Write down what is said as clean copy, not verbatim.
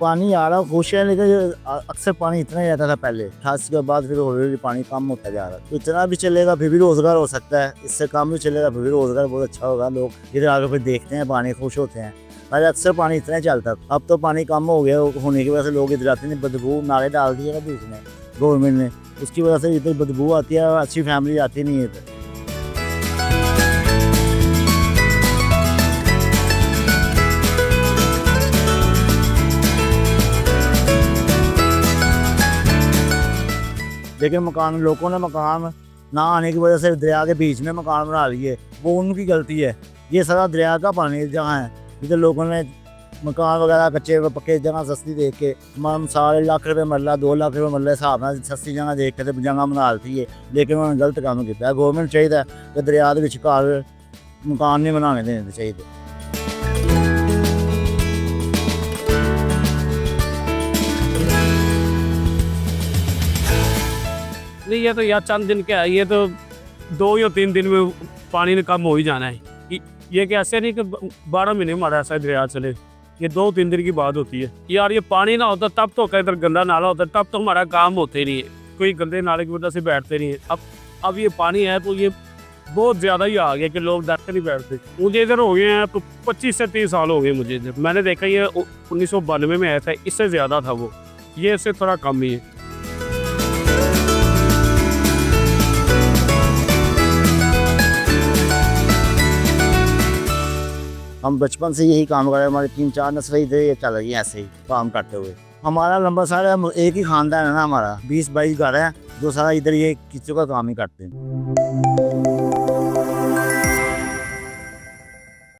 पानी आ रहा खुश है, लेकिन अक्सर पानी इतना ही रहता था पहले, खास के बाद फिर हौली पानी कम होता जा रहा है। तो इतना भी चलेगा फिर भी रोजगार हो सकता है, इससे कम भी चलेगा फिर भी रोजगार बहुत अच्छा होगा। लोग इधर आगे फिर देखते हैं पानी, खुश होते हैं। पहले अक्सर पानी इतना ही चलता था, अब तो पानी कम हो गया होने की वजह से लोग इधर आते नहीं। बदबू नाले डाल दिए ना बीच में गवर्नमेंट ने, उसकी वजह से इधर बदबू आती है, अच्छी फैमिली आती नहीं है इधर। लेकिन मकान लोगों ने मकान ना आने की वजह से दरिया के बीच में मकान बना लिए, वो उनकी गलती है। ये सारा दरिया का पानी जहाँ है, इधर लोगों ने मकान वगैरह कच्चे पक्के जगह सस्ती देख के सारे लाख रुपये मरला 2 लाख रुपये मरला हिसाब न सस्ती जगह देख के जगह बना दी है। लेकिन उन्होंने गलत काम किया। गौरमेंट चाहिए कि दरिया के विच घर मकान नहीं बनाने देने चाहिए। नहीं, ये तो यार चंद दिन क्या है, ये तो 2 या 3 दिन में पानी ने कम हो ही जाना है। ये कि ऐसे नहीं कि 12 महीने हमारा ऐसा दरिया चले, ये 2-3 दिन की बात होती है। यार ये पानी ना होता तब तो इधर गंदा नाला होता तब तो हमारा काम होते नहीं है, कोई गंदे नाले की वजह से बैठते नहीं है। अब ये पानी है तो ये बहुत ज़्यादा ही आ गया कि लोग डर के नहीं बैठते। मुझे इधर हो गए हैं तो 25 से 30 साल हो गए मुझे इधर। मैंने देखा ये 1992 में आया था, इससे ज़्यादा था वो, ये इससे थोड़ा कम ही है। हम बचपन से यही काम कर रहे हैं, हमारे 3-4 नस्लें इधर ही चल रही हैं ऐसे ही काम करते हुए। हमारा लंबा सारा एक ही खानदान है ना, हमारा 20-22 घर है जो सारा इधर ये किचन का काम ही करते हैं।